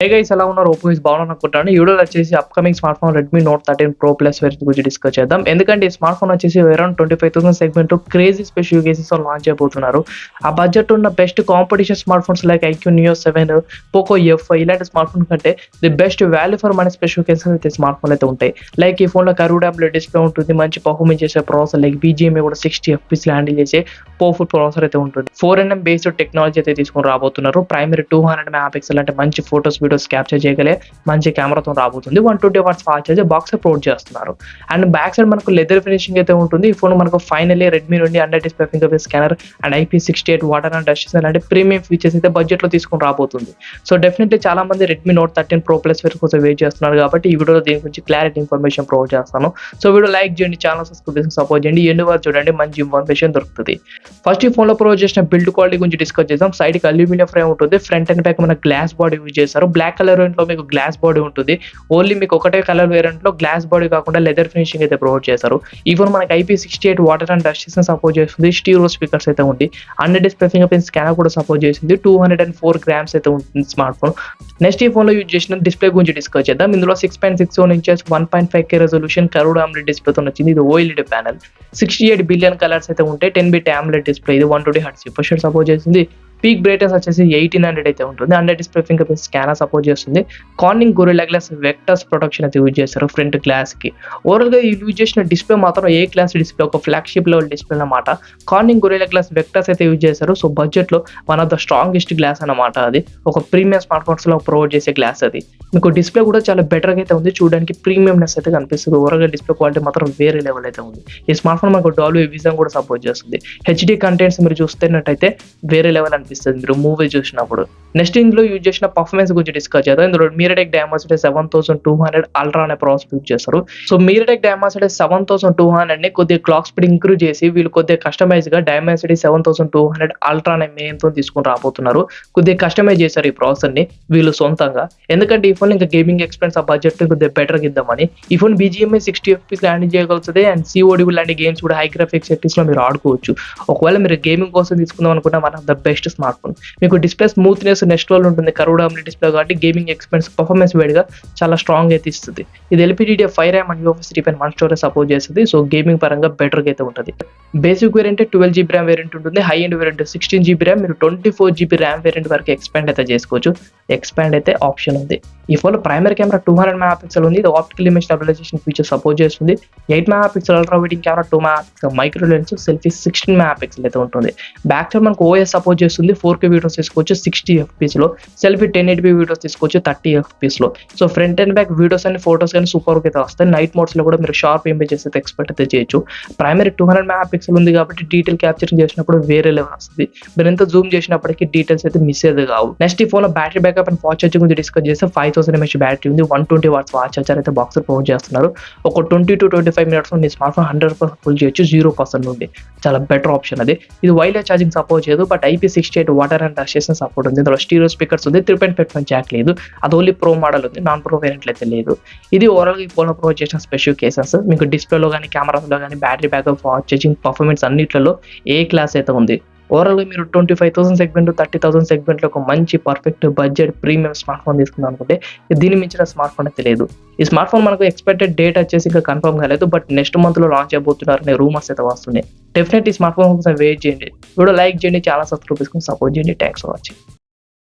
హే guys ఎలా ఉన్నారు? ఓపో ఈస్ బాగున్నారనుకుంటాను. ఈ వీడియోలో వచ్చేసి upcoming smart phone Redmi Note 13 Pro Plus variant గురించి డిస్కస్ చేద్దాం. ఎందుకంటే ఈ స్మార్ట్ ఫోన్ వచ్చేసి అరౌండ్ 25,000 సెగ్మెంట్‌లో క్రేజీ స్పెసిఫికేషన్స్‌తో లాంచ్ చేయబోతున్నారు. ఆ బడ్జెట్ ఉన్న best competition smart phones like iQOO Neo 7, Poco F5 ఇలాంటి స్మార్ట్ ఫోన్ కంటే the best value for money specifications అయితే స్మార్ట్ ఫోన్‌లో అయితే ఉంటాయి. లైక్ ఈ ఫోన్‌లో కర్వ్డ్ AMOLED డిస్ప్లే ఉంటుంది. మంచి పర్ఫార్మెన్స్ చేసే ప్రాసెసర్ లైక్ BGMA కూడా 60 FPSలో హ్యాండిల్ చేసే పవర్ఫుల్ ప్రాసెసర్ అయితే ఉంటుంది. 4nm బేస్డ్ టెక్నాలజీ అయితే తీసుకొని రాబోతున్నారు. ప్రైమరీ 200 మెగాపిక్సెల్ అంటే మంచి ఫోటోస్ వీడియోస్ క్యాప్చర్ చేయగలిగే మంచి కెమెరాతో రాబోతుంది. 120 watts fast charge box provide చేస్తున్నారు. అండ్ బ్యాక్ సైడ్ మనకు లెదర్ ఫినిషింగ్ అయితే ఉంటుంది. ఈ ఫోన్ మనకు ఫైనల్లీ రెడ్మీ నుండి under display finger print scanner and IP68 water and dust అలాంటి ప్రీమియం ఫీచర్స్ అయితే బడ్జెట్ లో తీసుకొని రాబోతుంది. సో డెఫినెట్లీ చాలా మంది Redmi Note 13 Pro Plus variant కోసం వెయిట్ చేస్తున్నారు కాబట్టి ఈ వీడియోలో దీని గురించి క్లారిటీ ఇన్ఫర్మేషన్ ప్రొవైడ్ చేస్తాను. సో వీడియో లైక్ చేయండి, ఛానల్ సబ్స్క్రైబ్ చేసి సపోర్ట్ చేయండి. ఎండ్ వరకు చూడండి, మంచి ఇన్ఫర్మేషన్ దొరుకుతుంది. ఫస్ట్ ఈ ఫోన్ లో ప్రొవైడ్ చేసిన బిల్డ్ క్వాలిటీ గురించి డిస్కస్ చేద్దాం. సైడ్ కి అల్యూమినియం ఫ్రేమ్ ఉంటుంది. ఫ్రంట్ అండ్ బ్యాక్ మన గ్లాస్ బాడీ యూజ్ చేశారు. బ్లాక్ కలర్ లో మీకు గ్లాస్ బాడీ ఉంటుంది. ఓన్లీ మీకు ఒకటే కలర్ వేరియంట్ లో గ్లాస్ బాడీ కాకుండా లెదర్ ఫినిషింగ్ అయితే ప్రొవైడ్ చేశారు. ఈ ఫోన్ మనకి IP68 water and dust support చేస్తుంది. స్టీరియో స్పీకర్స్ అయితే ఉంది. Under display finger print scanner కూడా సపోర్ట్ చేసింది. 204 గ్రామ్స్ అయితే ఉంటుంది స్మార్ట్ ఫోన్. నెక్స్ట్ ఈ ఫోన్ లో యూజ్ చేసిన డిస్ప్లే గురించి డిస్కస్ చేద్దాం. ఇందులో 6.61 inches 1.5K resolution curved AMOLED డిస్ప్లేతో వచ్చింది. ఇది OLED ప్యానల్. 68 బిలియన్ కలర్స్ అయితే ఉంటాయి. 10 బిట్ AMOLED డిస్ప్లే. ఇది 120 Hz రిఫ్రెష్ రేట్ సపోర్ట్ చేసింది. పీక్ బ్రైట్నెస్ వచ్చేసి 1800 అయితే ఉంటుంది. Under display finger print scanner support చేస్తుంది. Corning Gorilla glass Victus protection అయితే యూజ్ చేస్తారు ఫ్రంట్ గ్లాస్ కి. ఓవరాల్ గా యూజ్ చేసిన డిస్ప్లే మాత్రం ఏ క్లాస్ డిస్ప్లే, ఒక ఫ్లాగ్షిప్ లెవెల్ డిస్ప్లే అన్నమాట. కార్నింగ్ గొరిల్లా గ్లాస్ వెక్టర్స్ అయితే యూజ్ చేస్తారు. సో బడ్జెట్ లో one of the strongest glass అన్నమాట. అది ఒక ప్రీమియం స్మార్ట్ ఫోన్స్ లో ప్రొవైడ్ చేసే గ్లాస్ అది. మీకు డిస్ప్లే కూడా చాలా బెటర్ గా అయితే ఉంది. చూడడానికి ప్రీమియంనెస్ అయితే కనిపిస్తుంది. ఓవరాల్ గా డిస్ప్లే క్వాలిటీ మాత్రం వేరే లెవెల్ అయితే ఉంది. ఈ స్మార్ట్ ఫోన్ మనకు డాల్బీ విజన్ కూడా సపోర్ట్ చేస్తుంది. HD కంటెంట్స్ మీరు చూస్తున్నట్టయితే వేరే లెవెల్ అనిపిస్తుంది మీరు మూవీ చూసినప్పుడు. నెక్స్ట్ ఇందులో యూజ్ చేసిన పర్ఫార్మెన్స్ గురించి డిస్కస్ చేద్దాం. ఇందులో MediaTek Dimensity 7200 అల్ట్రా అనే ప్రాసెసర్ యూజ్ చేస్తారు. సో MediaTek Dimensity 7200 ని కొద్దిగా క్లాక్ స్పీడ్ ఇంక్రీజ్ చేసి వీళ్ళు కొద్దిగా కస్టమైజ్ గా Dimensity 7200 అల్ట్రా అనే మెయిన్ తో తీసుకొని రాబోతున్నారు. కొద్దిగా కస్టమైజ్ చేశారు ఈ ప్రాసెసర్ ని వీళ్ళు సొంతంగా. ఎందుకంటే ఈ ఫోన్ ఇంకా గేమింగ్ ఎక్స్పీరియన్స్ ఆ బడ్జెట్ కొద్దిగా బెటర్ గా ఇద్దామని. ఈ ఫోన్ BGMA 60 FPS హ్యాండిల్ చేయగలుగుతుంది. అండ్ COD లాంటి గేమ్స్ కూడా హై గ్రాఫిక్స్ సెట్టింగ్స్ లో మీరు ఆడుకోవచ్చు. ఒకవేళ మీరు గేమింగ్ కోసం తీసుకుందాం అనుకుంటే one of the best smart phone. మీకు డిస్ప్లే స్మూత్నెస్ నెక్స్ట్ లెవెల్ ఉంటుంది. కర్వ్డ్ AMOLED డిస్ప్లే కాబట్టి గేమింగ్ ఎక్స్పీరియన్స్ పర్ఫార్మెన్స్ వేడిగా చాలా స్ట్రాంగ్ అయితే ఇస్తుంది. ఇది LPDDR5 RAM and UFS 3.1 storage support చేస్తుంది. సో గేమింగ్ పరంగా బెటర్ గా అయితే ఉంటుంది. Basic variant 12GB RAM variant ఉంటుంది. High end variant 16GB RAM, మీరు 24GB RAM వేరియంట్ వరకు ఎక్స్పాండ్ అయితే చేసుకోవచ్చు. ఎక్స్పాండ్ అయితే ఆప్షన్ ఉంది. ఈ ఫోన్ లో ప్రైమరీ కెమెరా 200 మెగాపిక్సెల్ ఉంది. ఇది optical image stabilisation feature support చేస్తుంది. 8 megapixel ultra wide angle camera, 2 megapixel micro lens, selfie 16 megapixel అయితే ఉంటుంది. బ్యాక్ సైడ్ మనకు OS సపోర్ట్ చేస్తుంది. 4K వీడియోస్ తీసుకోవచ్చు 60 FPS లో. సెల్ఫీ 1080p వీడియోస్ తీసుకోవచ్చు 30 FPS లో. So front and back videos and photos కానీ సూపర్ అయితే వస్తాయి. నైట్ మోడ్స్ లో కూడా మీరు షార్ప్ ఇమేజెస్ అయితే ఎక్స్పెక్ట్ అయితే చేయొచ్చు. ప్రైమరీ 200 మెగాపిక్సెల్ ఉంది కాబట్టి డీటెయిల్ క్యాప్చరింగ్ చేసినప్పుడు వేరే లెవెల్ వస్తుంది. మీరు ఎంత జూమ్ చేసినప్పటికీ డీటెయిల్స్ అయితే మిస్ అయ్యేది కావు. నెక్స్ట్ ఈ ఫోన్ లో battery backup and fast charging గురించి డిస్కస్ చేస్తే 5000 mAh బ్యాటరీ ఉంది. 120 వాట్స్ ఫాస్ట్ ఛార్జర్ అయితే బాక్స్ ప్రొవైడ్ చేస్తున్నారు. ఒక 20 to 25 minutes me smart phone 100% full చేయొచ్చు 0% నుండి. చాలా బెటర్ ఆప్షన్ అది. ఇది వైర్లెస్ ఛార్జింగ్ సపోర్ట్ చేయదు but IP68 water and dust support ఉంది. ఇందులో స్టీరియో స్పీకర్స్ ఉంది. 3.5 జాక్ లేదు. అది ఓన్లీ ప్రో మోడల్ ఉంది. నాన్ ప్రో వేరియంట్ అయితే లేదు. ఇది ఓవరాల్ గా ఈ ఫోన్ లో ప్రొవైడ్ చేసిన స్పెసిఫికేషన్స్. మీకు డిస్ప్లేలో కానీ కెమెరాలో కానీ battery backup, fast charging, performance అన్నిట్లలో ఏ క్లాస్ అయితే ఉంది. ఓవరాల్ గా మీరు 25,000 సెగ్మెంట్ 30,000 సెగ్మెంట్ లో ఒక మంచి perfect budget premium smart phone తీసుకుందాం అనుకుంటే దీని మించిన స్మార్ట్ ఫోన్ అయితే లేదు. ఈ స్మార్ట్ ఫోన్ మనకు ఎక్స్పెక్టెడ్ డేట్ వచ్చేసి ఇంకా కన్ఫర్మ్ కాలేదు బట్ నెక్స్ట్ మంత్ లో లాంచ్ అయిపోతున్నారనే రూమర్స్ అయితే వస్తున్నాయి. డెఫినెట్లీ స్మార్ట్ ఫోన్ కోసం వెయిట్ చేయండి. వీడియో లైక్ చేయండి, చాలా సబ్స్క్రైబ్ చేసుకొని సపోర్ట్ చేయండి. Thanks for watching.